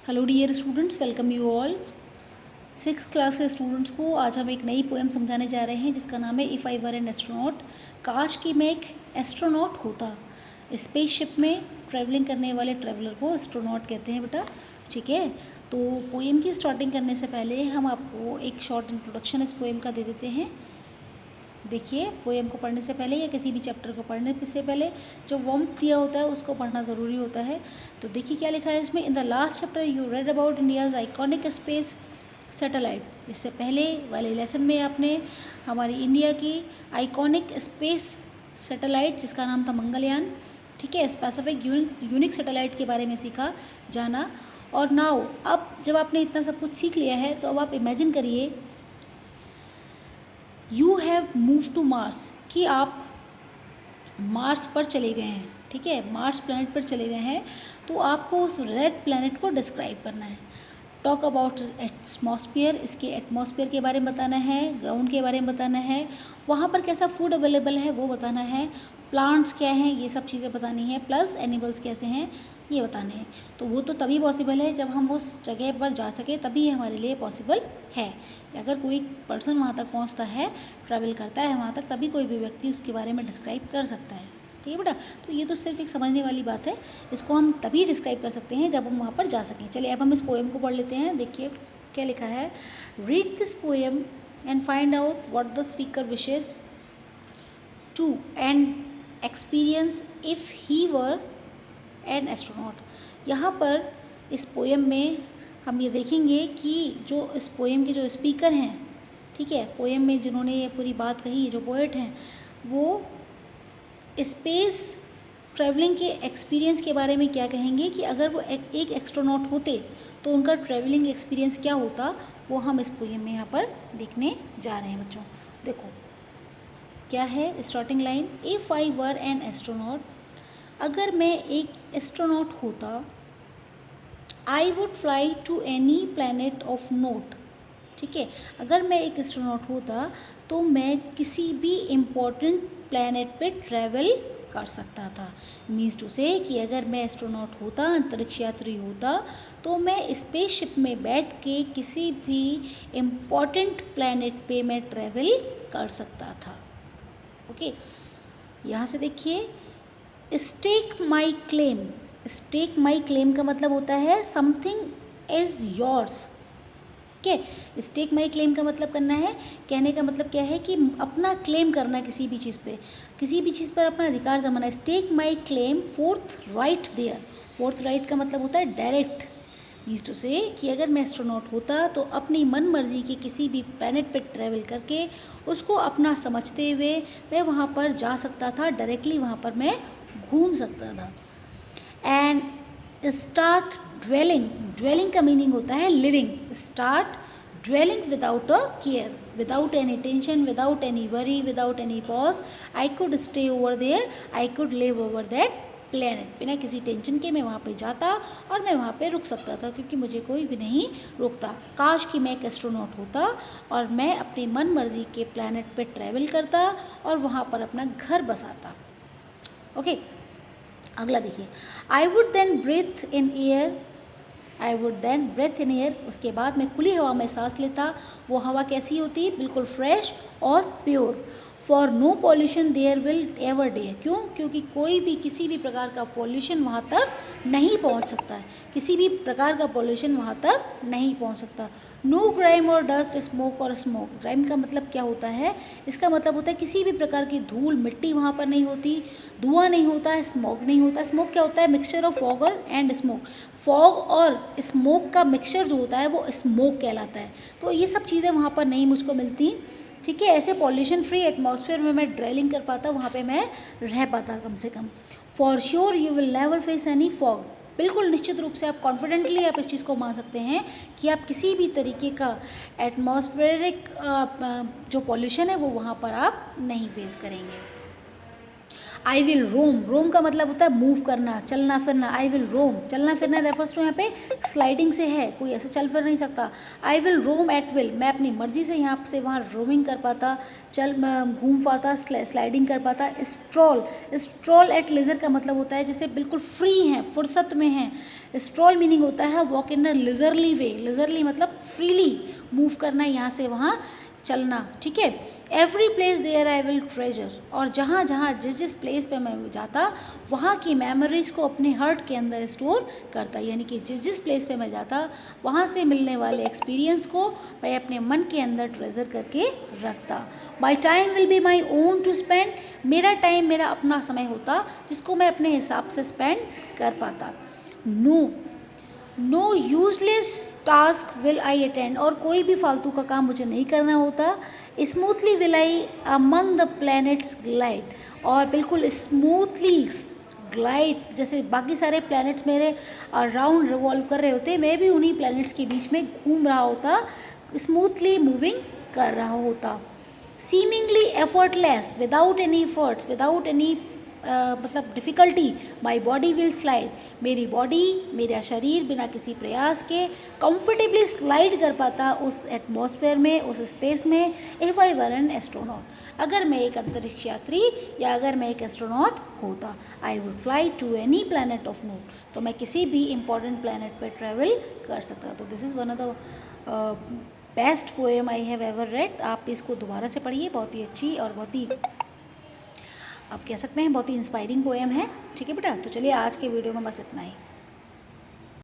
Hello dear students, welcome you all. 6th class के students को आज हम एक नई पोएम समझाने जा रहे हैं जिसका नाम है if I were an astronaut. काश कि मैं एक एस्ट्रोनॉट होता। स्पेसशिप में ट्रैवलिंग करने वाले ट्रैवलर को एस्ट्रोनॉट कहते हैं बेटा, ठीक है। तो पोएम की स्टार्टिंग करने से पहले हम आपको एक शॉर्ट इंट्रोडक्शन इस पोएम का दे देते हैं। देखिए, पोएम को पढ़ने से पहले या किसी भी चैप्टर को पढ़ने से पहले जो वॉर्मथ दिया होता है उसको पढ़ना ज़रूरी होता है। तो देखिए क्या लिखा है इसमें। In the last chapter you read about India's iconic space satellite. इससे पहले वाले लेसन में आपने हमारी इंडिया की आइकॉनिक स्पेस सैटेलाइट जिसका नाम था मंगलयान, ठीक है, स्पेसिफिक यूनिक सैटेलाइट के बारे में सीखा जाना। और नाउ अब जब आपने इतना सब कुछ सीख लिया है तो अब आप इमेजिन करिए you have move to Mars, कि आप मार्स पर चले गए हैं, ठीक है, मार्स प्लैनेट पर चले गए हैं। तो आपको उस रेड प्लैनेट को डिस्क्राइब करना है। टॉक अबाउट एटमॉस्फेयर, इसके एटमॉस्फेयर के बारे में बताना है, ग्राउंड के बारे में बताना है, वहाँ पर कैसा फूड अवेलेबल है वो बताना है, प्लांट्स क्या हैं ये सब चीज़ें बतानी है, प्लस एनिमल्स कैसे हैं ये बताने हैं। तो वो तो तभी पॉसिबल है जब हम उस जगह पर जा सके, तभी ये हमारे लिए पॉसिबल है। अगर कोई पर्सन वहाँ तक पहुँचता है, ट्रैवल करता है वहाँ तक, तभी कोई भी व्यक्ति उसके बारे में डिस्क्राइब कर सकता है, ठीक है बेटा। तो ये तो सिर्फ एक समझने वाली बात है, इसको हम तभी डिस्क्राइब कर सकते हैं जब हम वहाँ पर जा सकें। चलिए अब हम इस पोएम को पढ़ लेते हैं। देखिए क्या लिखा है। Read this poem and find out what the speaker wishes to and experience if he were an astronaut. यहाँ पर इस पोएम में हम ये देखेंगे कि जो इस पोएम के जो स्पीकर हैं, ठीक है, पोएम में जिन्होंने ये पूरी बात कही, जो पोएट हैं, वो स्पेस ट्रैवलिंग के एक्सपीरियंस के बारे में क्या कहेंगे कि अगर वो एक एस्ट्रोनॉट होते तो उनका ट्रैवलिंग एक्सपीरियंस क्या होता, वो हम इस पोएम में यहाँ पर देखने जा रहे हैं बच्चों। देखो क्या है starting line. If I were an astronaut, अगर मैं एक एस्ट्रोनॉट होता, I would fly to any planet of note, ठीक है। अगर मैं एक एस्ट्रोनॉट होता तो मैं किसी भी इम्पोर्टेंट प्लैनेट पे ट्रैवल कर सकता था। मीन्स टू से कि अगर मैं एस्ट्रोनॉट होता, अंतरिक्ष यात्री होता, तो मैं स्पेसशिप में बैठ के किसी भी इम्पोर्टेंट प्लैनेट पे मैं ट्रैवल कर सकता था। ओके, यहाँ से देखिए, stake my claim. Stake my claim का मतलब होता है समथिंग इज़ योर्स, ठीक है। स्टेक माई क्लेम का मतलब करना है, कहने का मतलब क्या है कि अपना क्लेम करना किसी भी चीज़ पे, किसी भी चीज़ पर अपना अधिकार जमाना। Stake my claim forth right there. Forth right का मतलब होता है डायरेक्ट। मीन्स टू से कि अगर मैं एस्ट्रोनॉट होता तो अपनी मन मर्जी के किसी भी प्लैनेट पर ट्रैवल करके उसको अपना समझते हुए मैं वहाँ पर जा सकता था, डायरेक्टली वहाँ पर मैं घूम सकता था। And start dwelling. ड्वेलिंग का मीनिंग होता है living. Start dwelling without a care, without any tension, without any worry, without any pause. I could stay over there, I could live over that planet. बिना किसी tension के मैं वहाँ पे जाता और मैं वहाँ पे रुक सकता था, क्योंकि मुझे कोई भी नहीं रोकता। काश कि मैं एक एस्ट्रोनॉट होता और मैं अपनी मन मर्जी के प्लैनेट पे ट्रैवल करता और वहाँ पर अपना घर बसाता। ओके, अगला देखिए। I would then breathe in air, I would then breathe in air, उसके बाद मैं खुली हवा में सांस लेता। वो हवा कैसी होती, बिल्कुल फ्रेश और pure. For no pollution there will ever dare. क्यों? क्योंकि कोई भी किसी भी प्रकार का पॉल्यूशन वहाँ तक नहीं पहुँच सकता है, किसी भी प्रकार का पॉल्यूशन वहाँ तक नहीं पहुँच सकता। नो क्राइम और डस्ट, स्मोक और स्मोक। क्राइम का मतलब क्या होता है, इसका मतलब होता है किसी भी प्रकार की धूल मिट्टी वहाँ पर नहीं होती, धुआं नहीं होता है, स्मोक नहीं होता। स्मोक क्या होता है, mixture of fog and smoke. Fog और स्मोक का मिक्सचर जो होता है वो स्मोक कहलाता है। तो ये सब चीज़ें वहाँ पर नहीं मुझको मिलती, ठीक है। ऐसे पॉल्यूशन फ्री एटमॉस्फेयर में मैं ड्वेलिंग कर पाता, वहाँ पे मैं रह पाता कम से कम। For sure you will never face any fog. बिल्कुल निश्चित रूप से आप कॉन्फिडेंटली आप इस चीज़ को मान सकते हैं कि आप किसी भी तरीके का एटमॉस्फेरिक जो पॉल्यूशन है वो वहाँ पर आप नहीं फेस करेंगे। आई विल रोम, रोम का मतलब होता है मूव करना, चलना फिरना। आई विल रोम, चलना फिरना रेफर्स टू यहाँ पे स्लाइडिंग से है, कोई ऐसे चल फिर नहीं सकता। I will roam at will, मैं अपनी मर्जी से यहाँ से वहाँ रोमिंग कर पाता, चल घूम पाता, स्लाइडिंग कर पाता। स्ट्रॉल, स्ट्रॉल एट लेजर का मतलब होता है जैसे बिल्कुल फ्री हैं, फुर्सत में हैं। स्ट्रॉल मीनिंग होता है वॉक इन अ लिजरली वे, लिजरली मतलब फ्रीली मूव करना, यहाँ से वहाँ चलना, ठीक है। Every place there I will treasure, और जहाँ जहाँ जिस जिस प्लेस पे मैं जाता वहाँ की मेमोरीज को अपने हार्ट के अंदर स्टोर करता, यानी कि जिस जिस प्लेस पे मैं जाता वहाँ से मिलने वाले एक्सपीरियंस को मैं अपने मन के अंदर ट्रेजर करके रखता। My time will be my own to spend, मेरा टाइम मेरा अपना समय होता जिसको मैं अपने हिसाब से स्पेंड कर पाता। No useless task will I attend, और कोई भी फालतू का काम मुझे नहीं करना होता। Smoothly will I among the planets glide, और बिल्कुल स्मूथली ग्लाइड जैसे बाकी सारे प्लैनेट्स मेरे अराउंड रिवॉल्व कर रहे होते, मैं भी उन्हीं प्लैनेट्स के बीच में घूम रहा होता, स्मूथली मूविंग कर रहा होता। Seemingly effortless, without any efforts, without any मतलब difficulty, my body will slide, मेरी बॉडी मेरा शरीर बिना किसी प्रयास के कंफर्टेबली स्लाइड कर पाता उस एटमॉस्फेयर में, उस स्पेस में। If I were an astronaut, अगर मैं एक अंतरिक्ष यात्री या अगर मैं एक एस्ट्रोनॉट होता। I would fly to any planet of note, तो मैं किसी भी इंपॉर्टेंट प्लानट पर ट्रैवल कर सकता। तो this is one of the best poem I have ever read. आप इसको दोबारा से पढ़िए, बहुत ही अच्छी और बहुत ही आप कह सकते हैं बहुत ही इंस्पायरिंग पोएम है, ठीक है बेटा। तो चलिए आज के वीडियो में बस इतना ही।